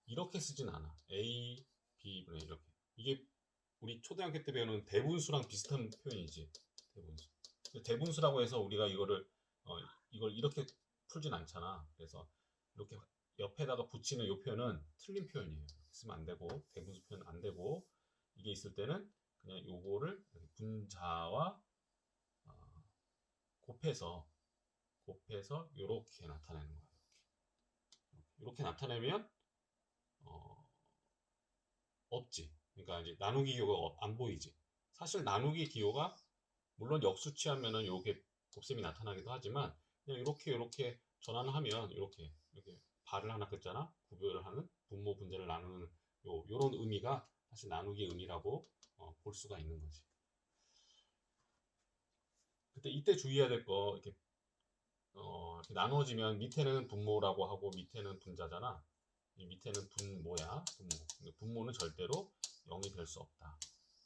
Speaker 2: 이렇게 쓰진 않아. a b분의 이렇게. 이게 우리 초등학교 때 배우는 대분수랑 비슷한 표현이지. 대분수. 대분수라고 해서 우리가 이걸 이렇게 풀진 않잖아. 그래서 이렇게 옆에다가 붙이는 이 표현은 틀린 표현이에요. 쓰면 안 되고 대분수 표현 안 되고 이게 있을 때는 그냥 요거를 분자와 곱해서 이렇게 나타내는 거예요. 이렇게 나타내면 없지. 그러니까 이제 나누기 기호가 안 보이지. 사실 나누기 기호가 물론 역수치하면은 요게 곱셈이 나타나기도 하지만 그냥 이렇게 전환을 하면 이렇게 발을 하나 긋잖아. 구별을 하는 분모 분자를 나누는 요런 의미가 사실 나누기 의미라고 볼 수가 있는 거지. 그때 이때 주의해야 될 거 이렇게 나누어지면 밑에는 분모라고 하고 밑에는 분자잖아. 이 밑에는 분모야. 분모는 절대로 0이 될 수 없다.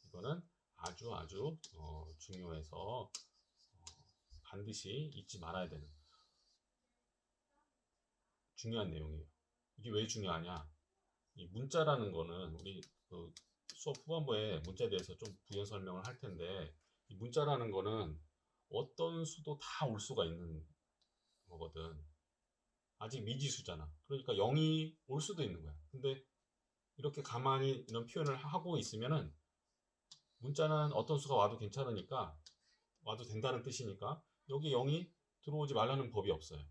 Speaker 2: 이거는 아주 중요해서 반드시 잊지 말아야 되는 중요한 내용이에요. 이게 왜 중요하냐? 이 문자라는 거는 우리 그 수업 후반부에 문자에 대해서 좀 부연 설명을 할 텐데 이 문자라는 거는 어떤 수도 다 올 수가 있는 거거든. 아직 미지수잖아. 그러니까 0이 올 수도 있는 거야. 근데 이렇게 가만히 이런 표현을 하고 있으면은 문자는 어떤 수가 와도 괜찮으니까 와도 된다는 뜻이니까 여기 0이 들어오지 말라는 법이 없어요.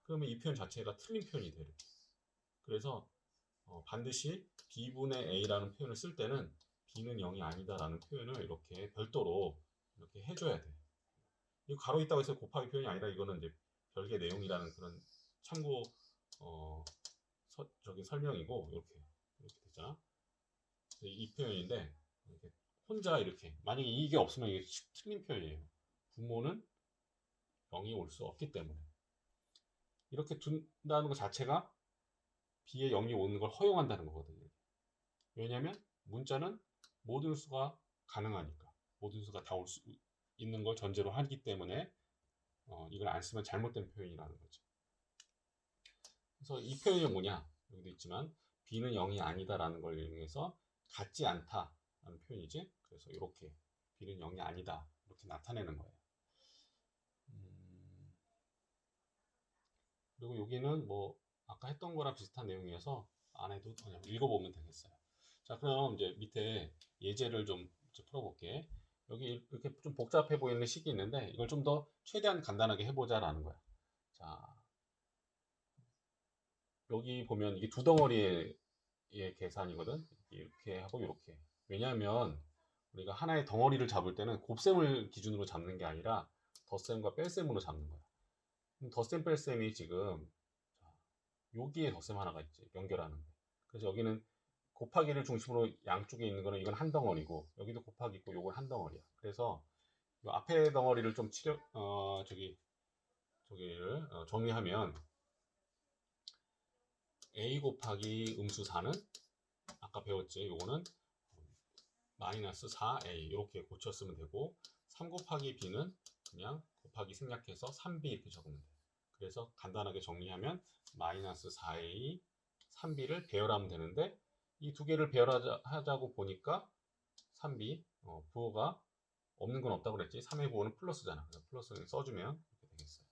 Speaker 2: 그러면 이 표현 자체가 틀린 표현이 돼요. 이렇게. 그래서 반드시 b분의 a라는 표현을 쓸 때는 b는 0이 아니다라는 표현을 이렇게 별도로 이렇게 해줘야 돼. 이 가로 있다고 해서 곱하기 표현이 아니라 이거는 이제 별개 내용이라는 그런 참고 저기 설명이고 이렇게 되잖아. 이 표현인데 이렇게 혼자 이렇게 만약에 이게 없으면 이게 틀린 표현이에요. 부모는 0이 올 수 없기 때문에 이렇게 둔다는 것 자체가 b에 0이 오는 걸 허용한다는 거거든요. 왜냐하면 문자는 모든 수가 가능하니까 모든 수가 다 올 수 있는 걸 전제로 하기 때문에 이걸 안 쓰면 잘못된 표현이라는 거죠. 그래서 이 표현이 뭐냐? 여기도 있지만 b는 0이 아니다라는 걸 이용해서 같지 않다라는 표현이지. 그래서 이렇게 b는 0이 아니다 이렇게 나타내는 거예요. 그리고 여기는 뭐 아까 했던 거랑 비슷한 내용이어서 안 해도 그냥 읽어보면 되겠어요. 자, 그럼 이제 밑에 예제를 좀 풀어볼게. 여기 이렇게 좀 복잡해 보이는 식이 있는데 이걸 좀 더 최대한 간단하게 해보자라는 거야. 자, 여기 보면 이게 두 덩어리의 계산이거든. 이렇게 하고 이렇게. 왜냐하면 우리가 하나의 덩어리를 잡을 때는 곱셈을 기준으로 잡는 게 아니라 덧셈과 뺄셈으로 잡는 거야. 그럼 덧셈 뺄셈이 지금 여기에 덧셈 하나가 있지. 연결하는 거. 그래서 여기는 곱하기를 중심으로 양쪽에 있는 거는 이건 한 덩어리고 여기도 곱하기 있고 요건 한 덩어리야. 그래서 이 앞에 덩어리를 좀 저기를 정리하면 a 곱하기 음수 4는 아까 배웠지. 요거는 마이너스 4a 이렇게 고쳤으면 되고 3 곱하기 b는 그냥 곱하기 생략해서 3b 이렇게 적으면 돼. 그래서 간단하게 정리하면 마이너스 4a 3b를 배열하면 되는데 이 두 개를 배열하자고 보니까 3b 부호가 없는 건 없다고 그랬지. 3의 부호는 플러스잖아. 그래서 플러스를 써주면 이렇게 되겠어요.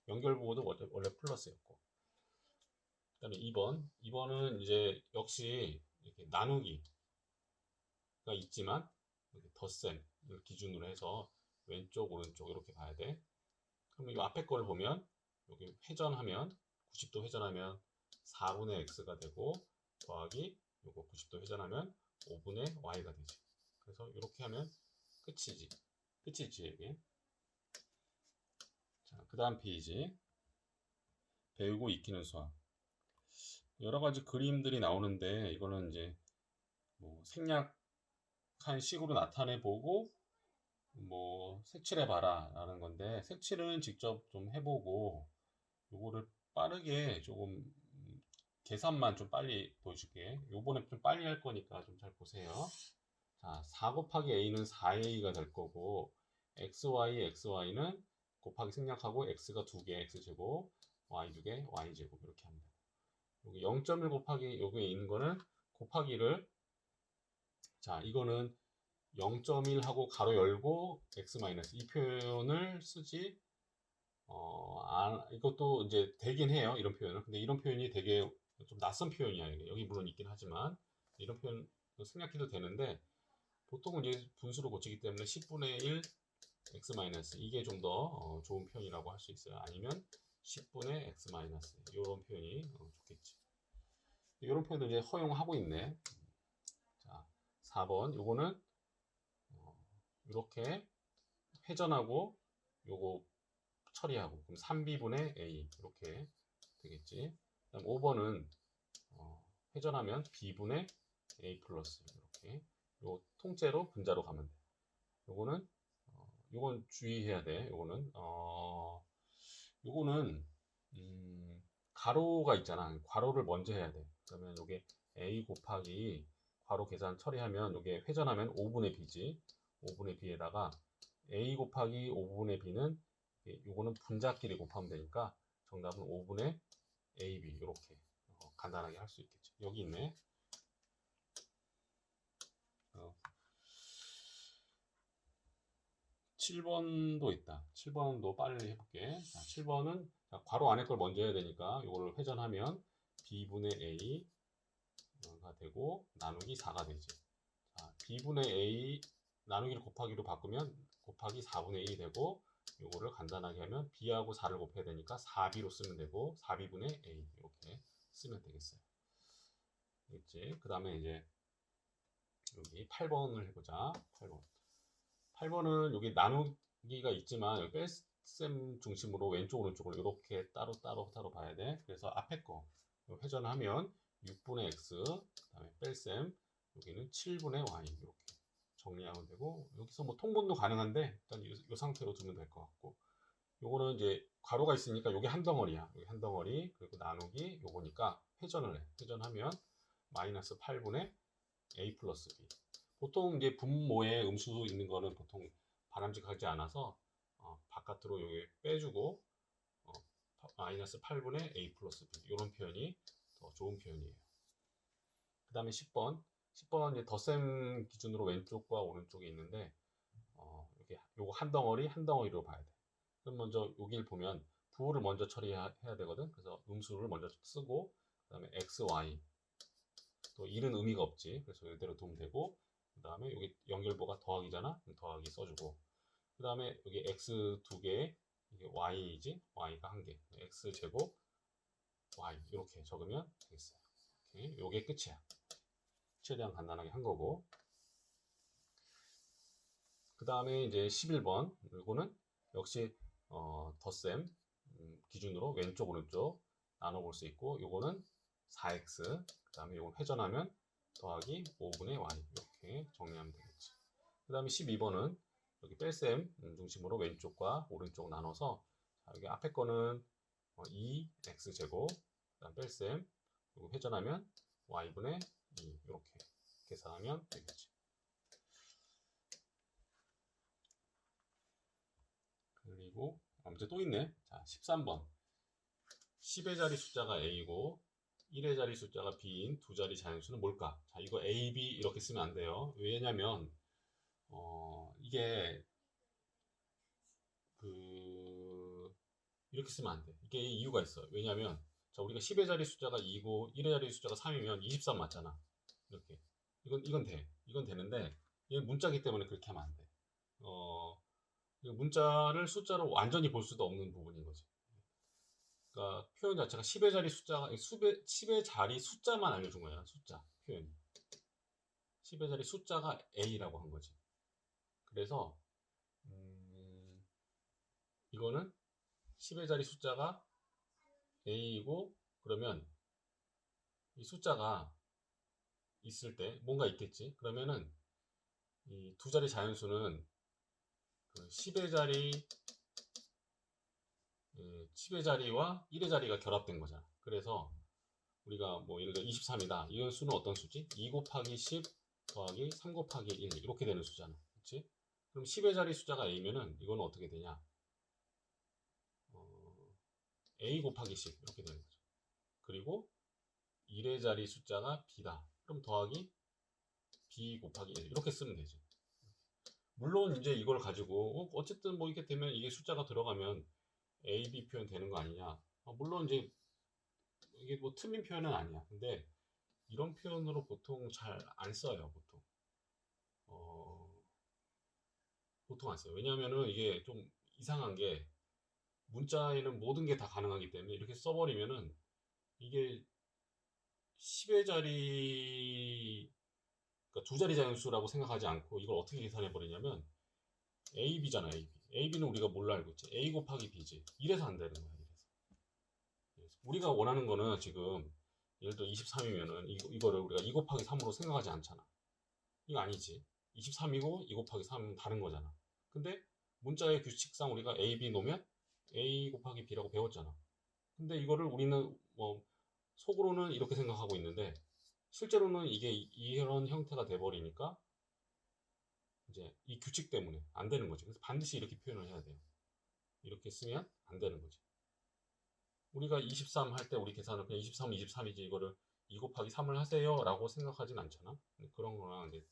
Speaker 2: 연결 부호도 원래 플러스였고. 그다음에 2번은 이제 역시 이렇게 나누기가 있지만 이렇게 덧셈을 기준으로 해서 왼쪽 오른쪽 이렇게 봐야 돼. 그럼 이 앞에 걸 보면 여기 회전하면 90도 회전하면 4분의 x가 되고 더하기 요거 90도 회전하면 5분의 y가 되지. 그래서 이렇게 하면 끝이지 이게. 자, 그 다음 페이지 배우고 익히는 수학. 여러 가지 그림들이 나오는데 이거는 이제 뭐 생략한 식으로 나타내 보고 뭐 색칠해 봐라 라는 건데 색칠은 직접 좀 해보고 요거를 빠르게 조금 계산만 좀 빨리 보여줄게. 요번에 좀 빨리 할 거니까 좀 잘 보세요. 자, 4 곱하기 a는 4a가 될 거고 xy는 곱하기 생략하고 x가 2개 x제곱 y 2개 y제곱 이렇게 하면 돼요. 여기 0.1 곱하기 여기에 있는 거는 곱하기를 자 이거는 0.1하고 가로 열고 x 마이너스 이 표현을 쓰지 이것도 이제 되긴 해요 이런 표현은. 근데 이런 표현이 되게 좀 낯선 표현이야. 이게. 여기 물론 있긴 하지만 이런 표현 생략해도 되는데 보통은 이제 분수로 고치기 때문에 10분의 1 x 마이너스 이게 좀 더 좋은 표현이라고 할 수 있어요. 아니면 10분의 x 마이너스 이런 표현이 좋겠지. 이런 표현도 이제 허용하고 있네. 자, 4번 요거는 이렇게 회전하고 요거 처리하고 그럼 3b분의 a 이렇게 되겠지. 그다음 5번은 회전하면 b분의 a 플러스 이렇게 요 통째로 분자로 가면 돼. 요거는 요건 주의해야 돼. 요거는 가로가 있잖아. 괄호를 먼저 해야 돼. 그러면 요게 a 곱하기 괄호 계산 처리하면 요게 회전하면 5분의 b지. 5분의 b에다가 a 곱하기 5분의 b는 요거는 분자끼리 곱하면 되니까 정답은 5분의 ab 이렇게 간단하게 할 수 있겠죠. 여기 있네. 7번도 있다. 7번도 빨리 해볼게. 자, 7번은 괄호 안에 걸 먼저 해야 되니까 이거를 회전하면 b분의 a가 되고 나누기 4가 되지. 자, b분의 a 나누기를 곱하기로 바꾸면 곱하기 4분의 1이 되고 요거를 간단하게 하면 b하고 4를 곱해야 되니까 4b로 쓰면 되고 4b분의 a 이렇게 쓰면 되겠어요. 알겠지? 그 다음에 이제 여기 8번을 해보자. 8번. 8번은 여기 나누기가 있지만 여기 뺄셈 중심으로 왼쪽 오른쪽을 이렇게 따로 봐야 돼. 그래서 앞에 거 회전하면 6분의 x 그다음에 뺄셈 여기는 7분의 y 이렇게 정리하면 되고 여기서 뭐 통분도 가능한데 일단 이 상태로 두면 될 것 같고 요거는 이제 괄호가 있으니까 요게 한 덩어리야. 여기 한 덩어리 그리고 나누기 요거니까 회전을 해. 회전하면 마이너스 8분의 a 플러스 b. 보통 이제 분모에 음수 있는 거는 보통 바람직하지 않아서 바깥으로 여기 빼주고 어, 마이너스 8분의 a 플러스 b 이런 표현이 더 좋은 표현이에요. 그 다음에 10번 10번 이제 덧셈 기준으로 왼쪽과 오른쪽에 있는데 여기 요거 한 덩어리 한 덩어리로 봐야 돼. 그럼 먼저 여기를 보면 부호를 먼저 처리해야 되거든. 그래서 음수를 먼저 쓰고 그 다음에 x, y 또 1은 의미가 없지. 그래서 이대로 두면 되고 그 다음에 여기 연결부가 더하기잖아. 더하기 써주고 그 다음에 여기 x 두 개, 이게 y이지. y가 한 개. x 제곱 y 이렇게 적으면 되겠어요. 오케이. 요게 끝이야. 최대한 간단하게 한 거고. 그 다음에 이제 11번 이거는 역시 덧셈 기준으로 왼쪽 오른쪽 나눠볼 수 있고 요거는 4x 그 다음에 요건 회전하면 더하기 5분의 y 이렇게 정리하면 되겠지. 그 다음에 12번은 여기 뺄셈 중심으로 왼쪽과 오른쪽 나눠서 여기 앞에 거는 2x 제곱 그 다음 뺄셈 그리고 회전하면 y분의 2 이렇게 계산하면 되겠지. 그리고 문제 또 있네. 자, 13번. 10의 자리 숫자가 a이고 1의 자리 숫자가 b인 두 자리 자연수는 뭘까? 자, 이거 a, b 이렇게 쓰면 안 돼요. 왜냐면 이게 이렇게 쓰면 안 돼. 이게 이유가 있어. 왜냐면 자, 우리가 10의 자리 숫자가 2고 1의 자리 숫자가 3이면 23 맞잖아. 이렇게. 이건 돼. 이건 되는데 이게 문자기 때문에 그렇게 하면 안 돼. 문자를 숫자로 완전히 볼 수도 없는 부분인 거지. 그러니까 표현 자체가 10의 자리 숫자가 10의 자리 숫자만 알려준 거야. 숫자 표현이 10의 자리 숫자가 a라고 한 거지. 그래서 이거는 10의 자리 숫자가 a이고 그러면 이 숫자가 있을 때 뭔가 있겠지. 그러면은 이 두 자리 자연수는 그 10의 자리 10의 자리와 1의 자리가 결합된 거잖아. 그래서 우리가 뭐 예를 들어 23이다. 이 수는 어떤 수지? 2 곱하기 10 더하기 3 곱하기 1 이렇게 되는 수잖아. 그렇지? 그럼 10의 자리 숫자가 a면은 이거는 어떻게 되냐? a 곱하기 10 이렇게 되는 거죠. 그리고 1의 자리 숫자가 b다. 그럼 더하기 b 곱하기 1 이렇게 쓰면 되지. 물론 이제 이걸 가지고 어쨌든 뭐 이렇게 되면 이게 숫자가 들어가면 a, b 표현 되는 거 아니냐? 물론 이제 이게 뭐 틀린 표현은 아니야. 근데 이런 표현으로 보통 잘 안 써요. 보통 안 써요. 왜냐면은 이게 좀 이상한 게 문자에는 모든 게 다 가능하기 때문에 이렇게 써버리면은 이게 10의 자리 그러니까 두 자리 자연수라고 생각하지 않고 이걸 어떻게 계산해 버리냐면 a, b잖아. a, b. a, b는 우리가 뭘로 알고 있지? a 곱하기 b지. 이래서 안 되는 거야. 이래서 우리가 원하는 거는 지금 예를 들어 23이면은 이거를 우리가 2 곱하기 3으로 생각하지 않잖아. 이거 아니지. 23이고 2 곱하기 3은 다른 거잖아. 근데 문자의 규칙상 우리가 a, b 놓으면 a 곱하기 b라고 배웠잖아. 근데 이거를 우리는 뭐 속으로는 이렇게 생각하고 있는데 실제로는 이게 이런 형태가 돼버리니까 이제 이 규칙 때문에 안 되는 거지. 그래서 반드시 이렇게 표현을 해야 돼요. 이렇게 쓰면 안 되는 거지. 우리가 23 할 때 우리 계산을 그냥 23, 23이지 이거를 2 곱하기 3을 하세요 라고 생각하진 않잖아. 그런 거랑 이제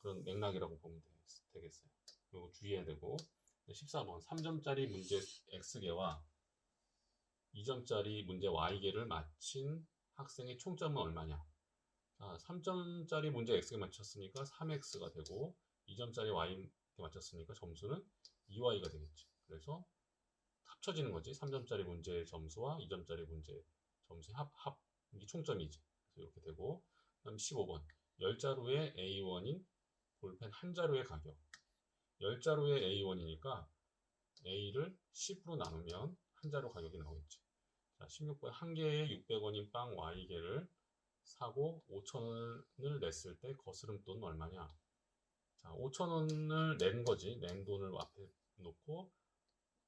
Speaker 2: 그런 맥락이라고 보면 되겠어요. 이거 주의해야 되고 14번 3점짜리 문제 X개와 2점짜리 문제 Y개를 마친 학생의 총점은 얼마냐? 자, 3점짜리 문제 X개 맞췄으니까 3X가 되고 2점짜리 Y개 맞췄으니까 점수는 2y가 되겠지. 그래서 합쳐지는 거지. 3점짜리 문제의 점수와 2점짜리 문제 점수의 합 이게 총점이지. 그래서 이렇게 되고, 그다음 15번 10자루의 A1인 볼펜 한 자루의 가격. 10자루의 A1이니까 A를 10으로 나누면 한 자루 가격이 나오겠지. 자, 16번 한 개에 600원인 빵 Y개를 사고 5,000원을 냈을 때 거스름 돈 얼마냐? 자, 5,000원을 낸 거지. 낸 돈을 앞에 놓고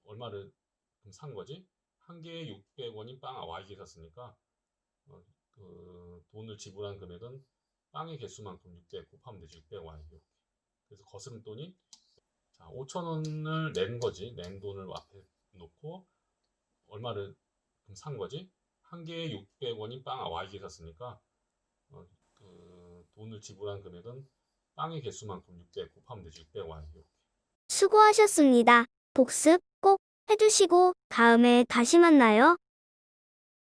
Speaker 2: 얼마를 그럼 산 거지? 한 개에 600원인 빵 Y개 샀으니까 그 돈을 지불한 금액은 빵의 개수만큼 600 곱하면 되지. 600Y 이렇게. 그래서 거스름 돈이 자, 5,000원을 낸 거지. 낸 돈을 앞에 놓고 얼마를 그럼 산 거지? 한 개에 600원인 빵 Y개 샀으니까 그 돈을 지불한 금액은 빵의 개수만큼 600 곱하면 되지. 600Y 이렇게.
Speaker 1: 수고하셨습니다. 복습 꼭 해주시고 다음에 다시 만나요.